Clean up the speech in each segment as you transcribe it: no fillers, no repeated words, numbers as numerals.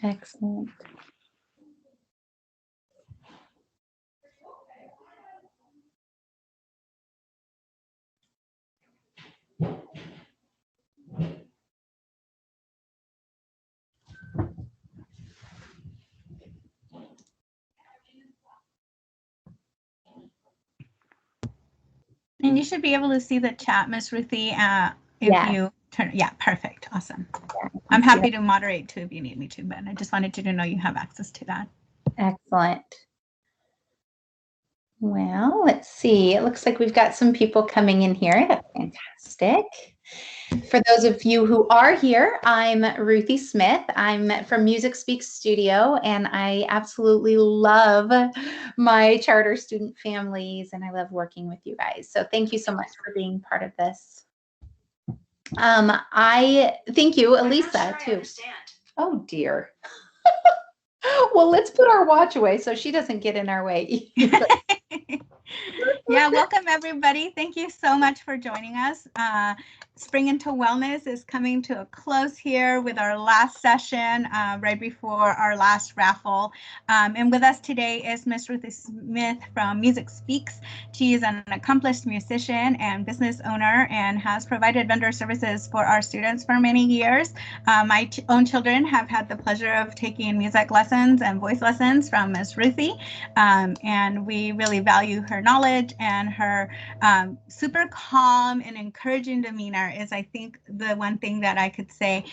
Excellent. And you should be able to see the chat, Miss Ruthie, if you turn. Yeah, perfect. Awesome. Yeah, I'm happy to moderate too if you need me to, but I just wanted you to know you have access to that. Excellent. Well, let's see. It looks like we've got some people coming in here. That's fantastic. For those of you who are here, I'm Ruthie Smith. I'm from Music Speaks Studio, and I absolutely love my charter student families, and I love working with you guys. So thank you so much for being part of this. I thank you, Elisa, too. Oh, dear. Well, let's put our watch away so she doesn't get in our way. Yeah, welcome everybody. Thank you so much for joining us. Spring into Wellness is coming to a close here with our last session right before our last raffle. And with us today is Miss Ruthie Smith from Music Speaks. She is an accomplished musician and business owner and has provided vendor services for our students for many years. My own children have had the pleasure of taking music lessons and voice lessons from Miss Ruthie, and we really value her knowledge, and her super calm and encouraging demeanor is, I think, the one thing that I could say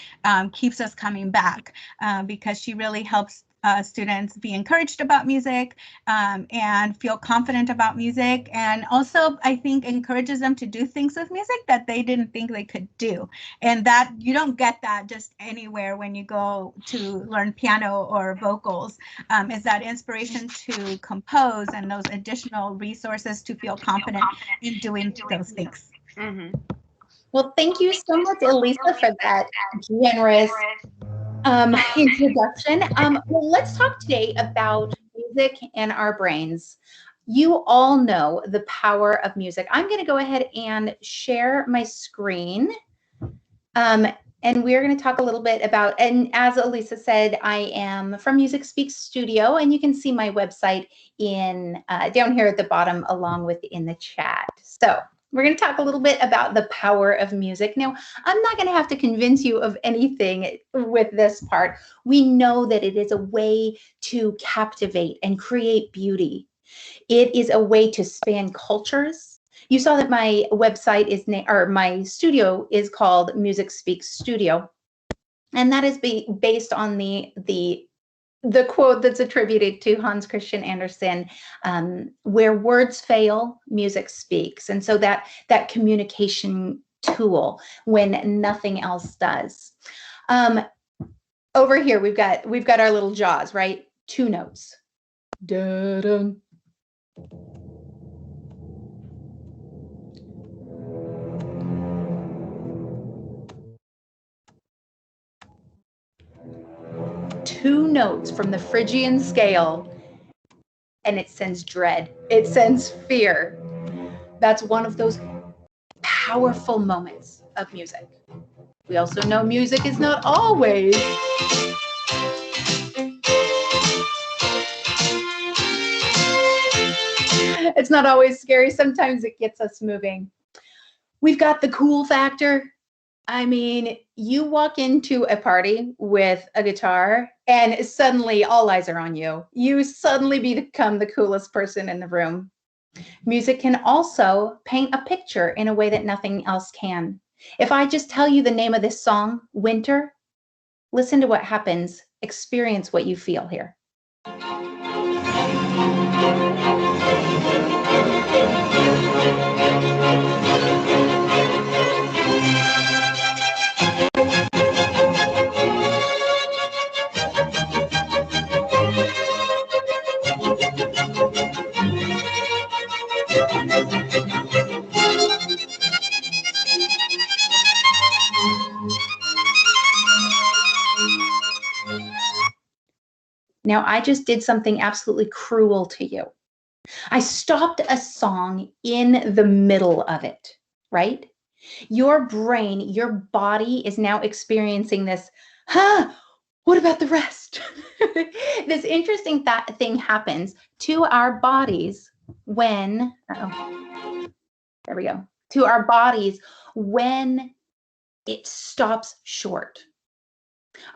keeps us coming back, because she really helps students be encouraged about music and feel confident about music, and also I think encourages them to do things with music that they didn't think they could do. And that you don't get that just anywhere when you go to learn piano or vocals, is that inspiration to compose and those additional resources to feel confident in doing those things. Mm-hmm. Well, thank you so much, Elisa, for that generous introduction. Well, let's talk today about music and our brains. You all know the power of music. I'm going to go ahead and share my screen. And we're going to talk a little bit about, and as Elisa said, I am from Music Speaks Studio, and you can see my website in down here at the bottom along with in the chat. So we're going to talk a little bit about the power of music. Now, I'm not going to have to convince you of anything with this part. We know that it is a way to captivate and create beauty. It is a way to span cultures. You saw that my website is or my studio is called Music Speaks Studio, and that is based on the quote that's attributed to Hans Christian Andersen, where words fail, music speaks. And so that communication tool when nothing else does. Over here, we've got our little jaws, right? Two notes. Da-dum. Two notes from the Phrygian scale, and it sends dread. It sends fear. That's one of those powerful moments of music. We also know music is not always it's not always scary. Sometimes it gets us moving. We've got the cool factor. I mean, you walk into a party with a guitar and suddenly all eyes are on you. You suddenly become the coolest person in the room. Music can also paint a picture in a way that nothing else can. If I just tell you the name of this song, Winter, listen to what happens. Experience what you feel here. Now, I just did something absolutely cruel to you. I stopped a song in the middle of it, right? Your brain, your body is now experiencing this, what about the rest? This interesting thing happens to our bodies when, there we go, to our bodies when it stops short.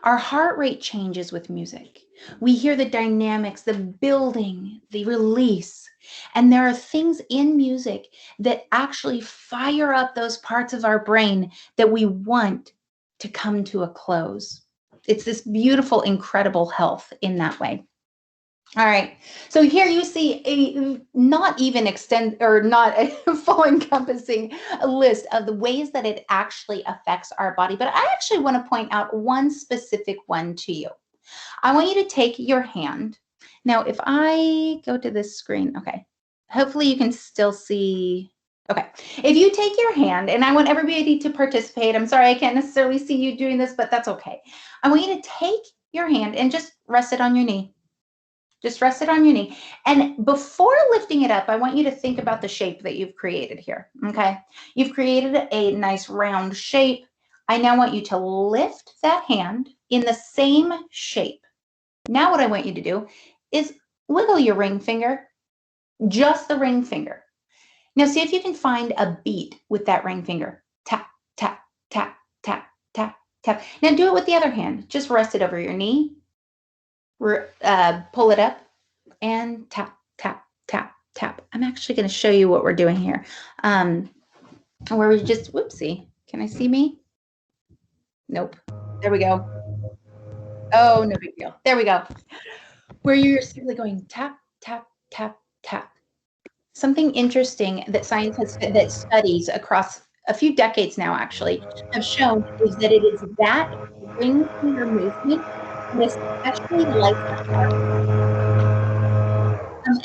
Our heart rate changes with music. We hear the dynamics, the building, the release. And there are things in music that actually fire up those parts of our brain that we want to come to a close. It's this beautiful, incredible health in that way. All right, so here you see a not even not a full encompassing list of the ways that it actually affects our body, but I actually want to point out one specific one to you. I want you to take your hand. Now, if I go to this screen, okay, hopefully you can still see. Okay, if you take your hand, and I want everybody to participate. I'm sorry I can't necessarily see you doing this, but that's okay. I want you to take your hand and just rest it on your knee. Just rest it on your knee. And before lifting it up, I want you to think about the shape that you've created here, okay? You've created a nice round shape. I now want you to lift that hand in the same shape. Now what I want you to do is wiggle your ring finger, just the ring finger. Now see if you can find a beat with that ring finger. Tap, tap, tap, tap, tap, tap. Now do it with the other hand. Just rest it over your knee. Pull it up and tap, tap, tap, tap. I'm actually going to show you what we're doing here. Where we just, whoopsie, can I see me? Nope. There we go. Oh, no big deal. There we go. Where you're simply going tap, tap, tap, tap. Something interesting that science has, that studies across a few decades now actually have shown is that it is that ring finger movement that especially lights up our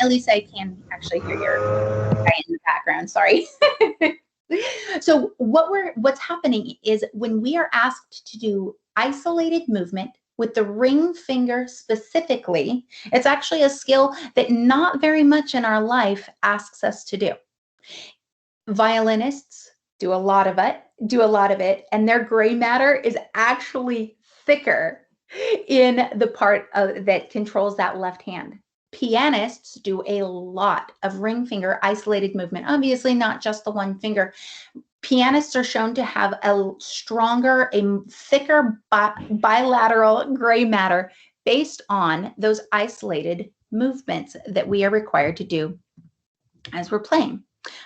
Elisa, I can actually hear your guy in the background. Sorry. So what's happening is when we are asked to do isolated movement with the ring finger specifically, it's actually a skill that not very much in our life asks us to do. Violinists do a lot of it, and their gray matter is actually thicker in the part that controls that left hand. Pianists do a lot of ring finger isolated movement, obviously not just the one finger. Pianists are shown to have a stronger, a thicker bilateral gray matter based on those isolated movements that we are required to do as we're playing.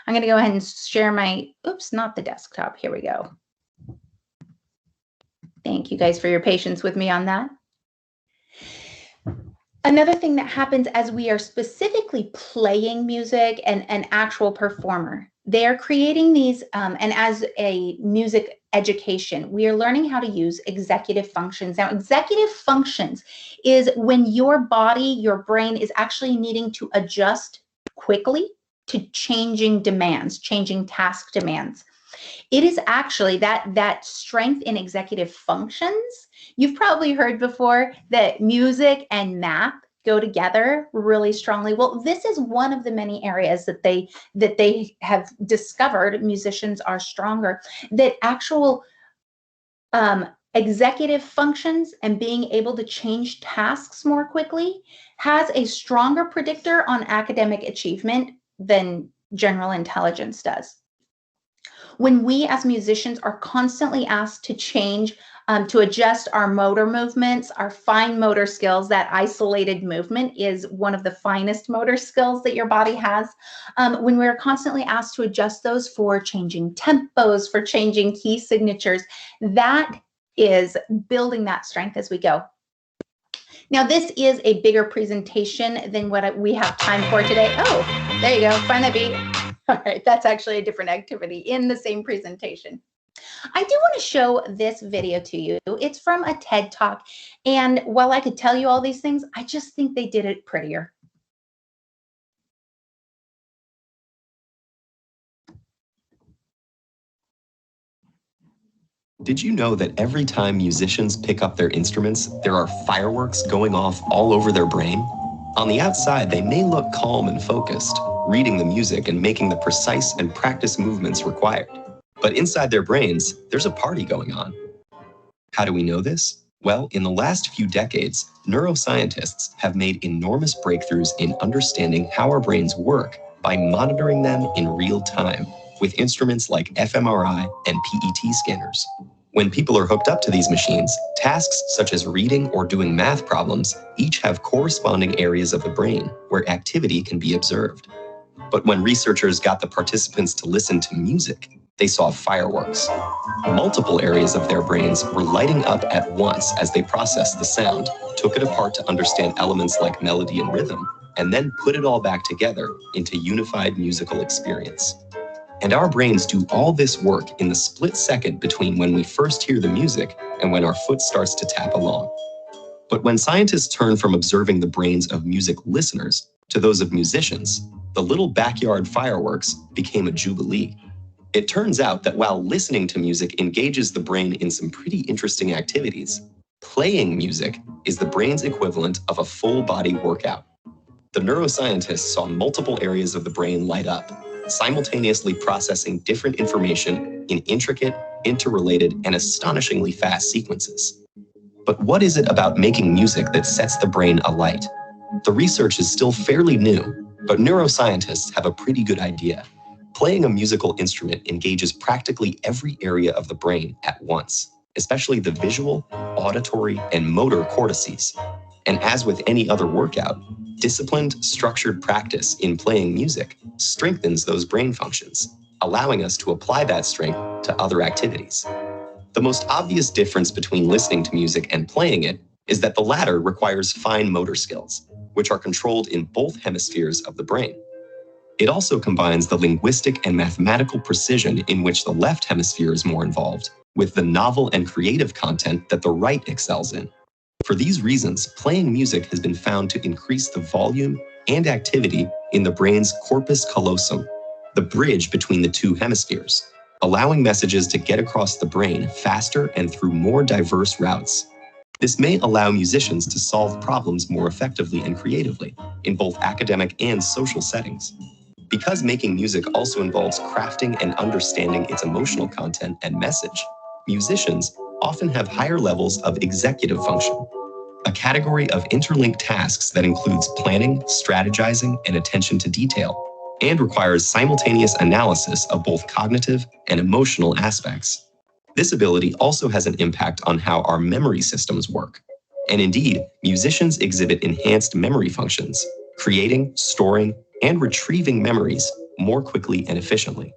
I'm going to go ahead and share my, oops, not the desktop. Here we go. Thank you guys for your patience with me on that. Another thing that happens as we are specifically playing music and an actual performer, they are creating these, and as a music education, we are learning how to use executive functions. Now, executive functions is when your body, your brain is actually needing to adjust quickly to changing demands, changing task demands. It is actually that strength in executive functions. You've probably heard before that music and math go together really strongly. Well, this is one of the many areas that they have discovered musicians are stronger, that actual executive functions and being able to change tasks more quickly has a stronger predictor on academic achievement than general intelligence does. When we as musicians are constantly asked to change, to adjust our motor movements, our fine motor skills, that isolated movement is one of the finest motor skills that your body has. When we're constantly asked to adjust those for changing tempos, for changing key signatures, that is building that strength as we go. Now, this is a bigger presentation than what we have time for today. Oh, there you go. Find that beat. All right, that's actually a different activity in the same presentation. I do want to show this video to you. It's from a TED Talk. And while I could tell you all these things, I just think they did it prettier. Did you know that every time musicians pick up their instruments, there are fireworks going off all over their brain? On the outside, they may look calm and focused, reading the music and making the precise and practiced movements required. But inside their brains, there's a party going on. How do we know this? Well, in the last few decades, neuroscientists have made enormous breakthroughs in understanding how our brains work by monitoring them in real time with instruments like fMRI and PET scanners. When people are hooked up to these machines, tasks such as reading or doing math problems each have corresponding areas of the brain where activity can be observed. But when researchers got the participants to listen to music, they saw fireworks. Multiple areas of their brains were lighting up at once as they processed the sound, took it apart to understand elements like melody and rhythm, and then put it all back together into unified musical experience. And our brains do all this work in the split second between when we first hear the music and when our foot starts to tap along. But when scientists turn from observing the brains of music listeners to those of musicians, the little backyard fireworks became a jubilee. It turns out that while listening to music engages the brain in some pretty interesting activities, playing music is the brain's equivalent of a full-body workout. The neuroscientists saw multiple areas of the brain light up, simultaneously processing different information in intricate, interrelated, and astonishingly fast sequences. But what is it about making music that sets the brain alight? The research is still fairly new, but neuroscientists have a pretty good idea. Playing a musical instrument engages practically every area of the brain at once, especially the visual, auditory, and motor cortices. And as with any other workout, disciplined, structured practice in playing music strengthens those brain functions, allowing us to apply that strength to other activities. The most obvious difference between listening to music and playing it is that the latter requires fine motor skills, which are controlled in both hemispheres of the brain. It also combines the linguistic and mathematical precision in which the left hemisphere is more involved, with the novel and creative content that the right excels in. For these reasons, playing music has been found to increase the volume and activity in the brain's corpus callosum, the bridge between the two hemispheres, allowing messages to get across the brain faster and through more diverse routes. This may allow musicians to solve problems more effectively and creatively in both academic and social settings. Because making music also involves crafting and understanding its emotional content and message, musicians often have higher levels of executive function, a category of interlinked tasks that includes planning, strategizing, and attention to detail, and requires simultaneous analysis of both cognitive and emotional aspects. This ability also has an impact on how our memory systems work. And indeed, musicians exhibit enhanced memory functions, creating, storing, and retrieving memories more quickly and efficiently.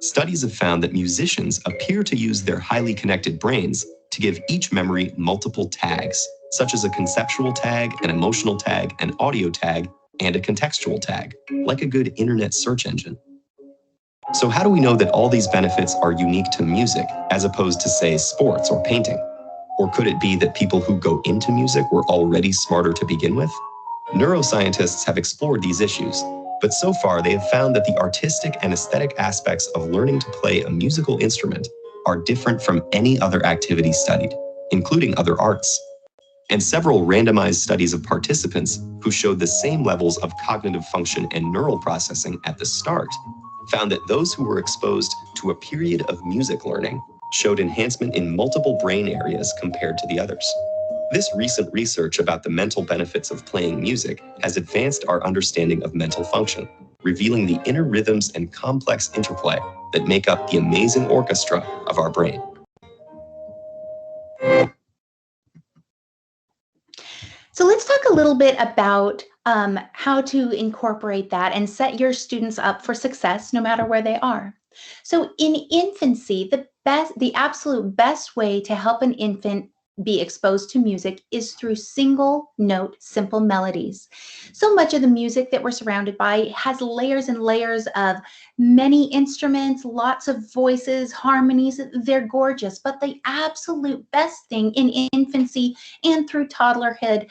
Studies have found that musicians appear to use their highly connected brains to give each memory multiple tags, such as a conceptual tag, an emotional tag, an audio tag, and a contextual tag, like a good internet search engine. So how do we know that all these benefits are unique to music, as opposed to, say, sports or painting? Or could it be that people who go into music were already smarter to begin with? Neuroscientists have explored these issues, but so far they have found that the artistic and aesthetic aspects of learning to play a musical instrument are different from any other activity studied, including other arts. And several randomized studies of participants who showed the same levels of cognitive function and neural processing at the start found that those who were exposed to a period of music learning showed enhancement in multiple brain areas compared to the others. This recent research about the mental benefits of playing music has advanced our understanding of mental function, revealing the inner rhythms and complex interplay that make up the amazing orchestra of our brain. So let's talk a little bit about how to incorporate that and set your students up for success no matter where they are. So in infancy, the absolute best way to help an infant be exposed to music is through single note, simple melodies. So much of the music that we're surrounded by has layers and layers of many instruments, lots of voices, harmonies. They're gorgeous, but the absolute best thing in infancy and through toddlerhood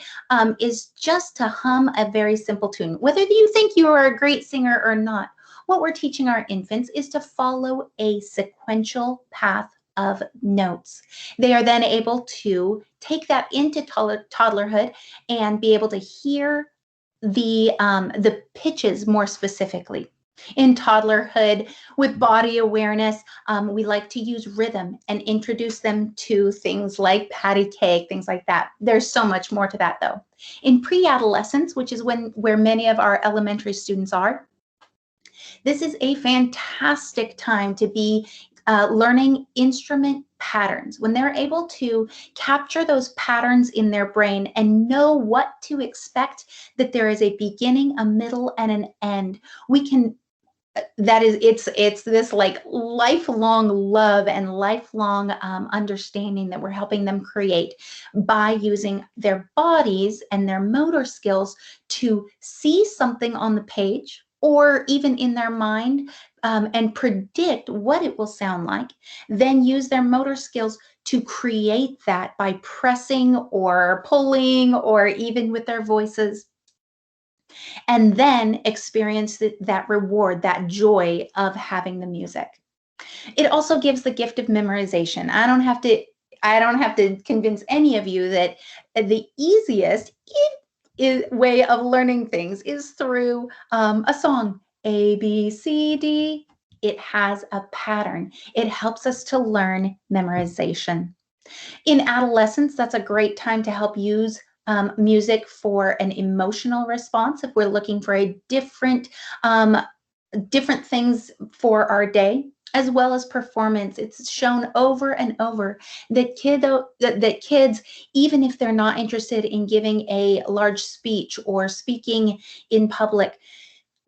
is just to hum a very simple tune. Whether you think you are a great singer or not, what we're teaching our infants is to follow a sequential path of notes. They are then able to take that into toddlerhood and be able to hear the pitches more specifically. In toddlerhood, with body awareness, we like to use rhythm and introduce them to things like patty cake, things like that. There's so much more to that, though. In pre-adolescence, which is where many of our elementary students are, this is a fantastic time to be learning instrument patterns. When they're able to capture those patterns in their brain and know what to expect, that there is a beginning, a middle, and an end, we can it's this like lifelong love and lifelong understanding that we're helping them create by using their bodies and their motor skills to see something on the page or even in their mind, and predict what it will sound like, then use their motor skills to create that by pressing or pulling or even with their voices, and then experience that reward, that joy of having the music. It also gives the gift of memorization. I don't have to convince any of you that the easiest way of learning things is through a song. A, B, C, D. It has a pattern. It helps us to learn memorization. In adolescence, that's a great time to help use music for an emotional response if we're looking for a different things for our day, as well as performance. It's shown over and over that kids, even if they're not interested in giving a large speech or speaking in public,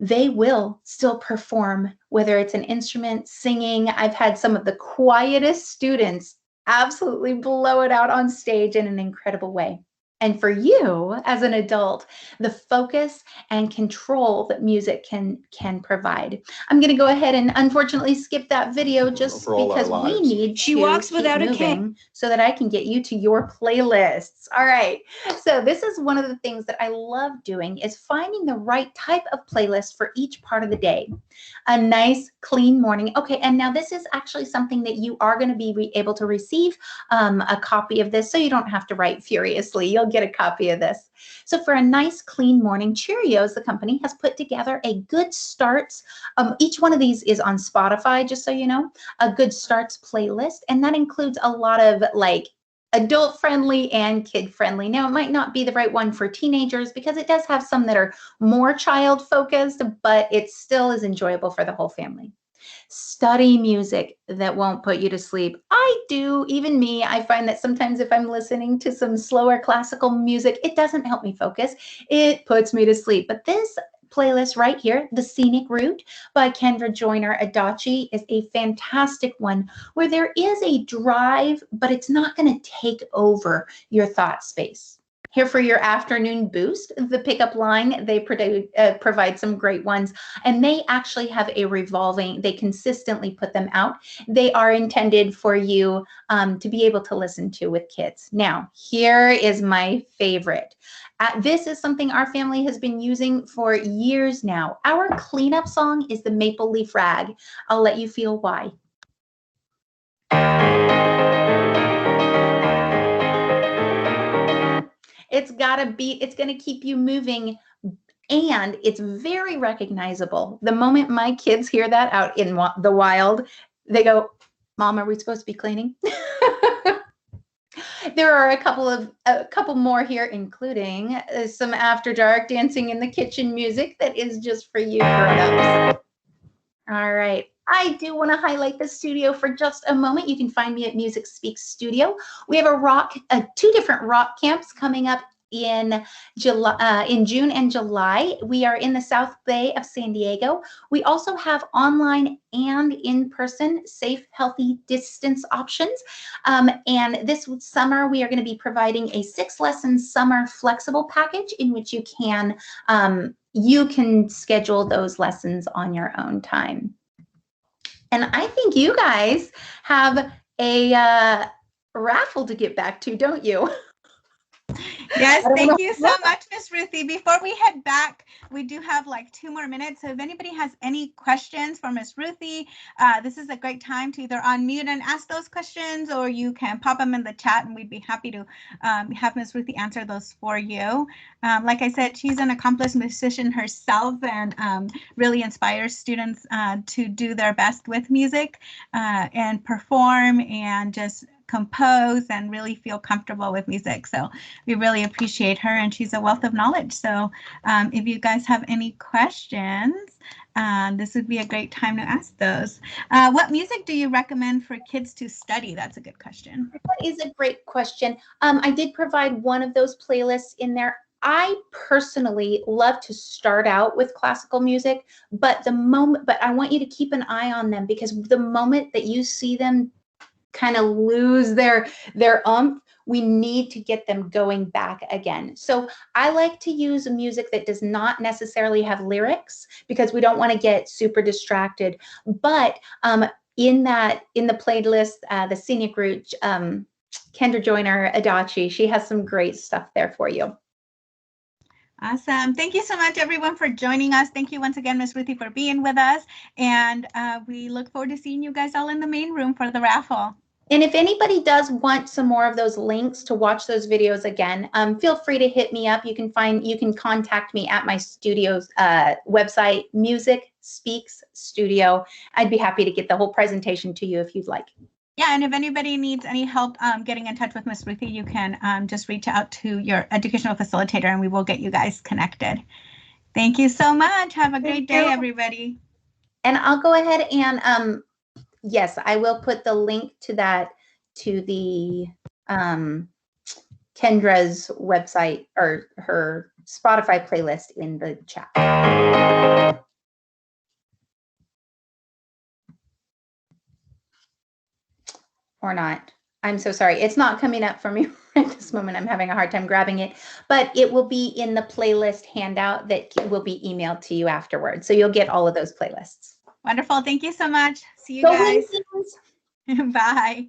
they will still perform, whether it's an instrument, singing. I've had some of the quietest students absolutely blow it out on stage in an incredible way. And for you as an adult, the focus and control that music can provide. I'm going to go ahead and unfortunately skip that video just because we need to keep moving so that I can get you to your playlists. All right. So this is one of the things that I love doing, is finding the right type of playlist for each part of the day. A nice clean morning. Okay. And now this is actually something that you are going to be able to receive a copy of this, so you don't have to write furiously. You'll get a copy of this. So for a nice clean morning, Cheerios, the company, has put together a Good Starts. Each one of these is on Spotify, just so you know, a Good Starts playlist. And that includes a lot of like adult friendly and kid friendly. Now, it might not be the right one for teenagers because it does have some that are more child focused, but it still is enjoyable for the whole family. Study music that won't put you to sleep. I do, even me, I find that sometimes if I'm listening to some slower classical music, it doesn't help me focus. It puts me to sleep. But this playlist right here, The Scenic Route by Kendra Joyner Adachi, is a fantastic one where there is a drive, but it's not going to take over your thought space. Here for your afternoon boost, the Pickup Line, they provide some great ones, and they actually have a revolving, they consistently put them out. They are intended for you to be able to listen to with kids. Now, here is my favorite. This is something our family has been using for years now. Our cleanup song is the Maple Leaf Rag. I'll let you feel why. It's got a beat. It's going to keep you moving, and it's very recognizable. The moment my kids hear that out in the wild, they go, "Mom, are we supposed to be cleaning?" There are a couple more here, including some After Dark Dancing in the Kitchen music that is just for you grown-ups. All right. I do want to highlight the studio for just a moment. You can find me at Music Speaks Studio. We have two different rock camps coming up in June and July. We are in the South Bay of San Diego. We also have online and in-person safe, healthy distance options. And this summer, we are going to be providing a 6-lesson summer flexible package in which you can schedule those lessons on your own time. And I think you guys have a raffle to get back to, don't you? Yes, thank you so much, Miss Ruthie. Before we head back, we do have like 2 more minutes. So if anybody has any questions for Miss Ruthie, this is a great time to either unmute and ask those questions, or you can pop them in the chat and we'd be happy to have Miss Ruthie answer those for you. Like I said, she's an accomplished musician herself and really inspires students to do their best with music and perform and just compose and really feel comfortable with music. So we really appreciate her, and she's a wealth of knowledge. So if you guys have any questions, this would be a great time to ask those. What music do you recommend for kids to study? That's a good question. That is a great question. I did provide one of those playlists in there. I personally love to start out with classical music, but I want you to keep an eye on them, because the moment that you see them kind of lose their umph, we need to get them going back again. So I like to use music that does not necessarily have lyrics, because we don't want to get super distracted. But in the playlist, the Scenic Route, Kendra Joyner Adachi, she has some great stuff there for you. Awesome. Thank you so much, everyone, for joining us. Thank you once again, Miss Ruthie, for being with us. And we look forward to seeing you guys all in the main room for the raffle. And if anybody does want some more of those links to watch those videos again, feel free to hit me up. You can contact me at my studio's website, Music Speaks Studio. I'd be happy to get the whole presentation to you if you'd like. Yeah, and if anybody needs any help getting in touch with Miss Ruthie, you can just reach out to your educational facilitator and we will get you guys connected. Thank you so much. Have a great day, everybody. And I'll go ahead and, yes, I will put the link to that, to the Kendra's website or her Spotify playlist in the chat. Or not. I'm so sorry. It's not coming up for me at this moment. I'm having a hard time grabbing it, but it will be in the playlist handout that will be emailed to you afterwards. So you'll get all of those playlists. Wonderful. Thank you so much. See you guys. Bye.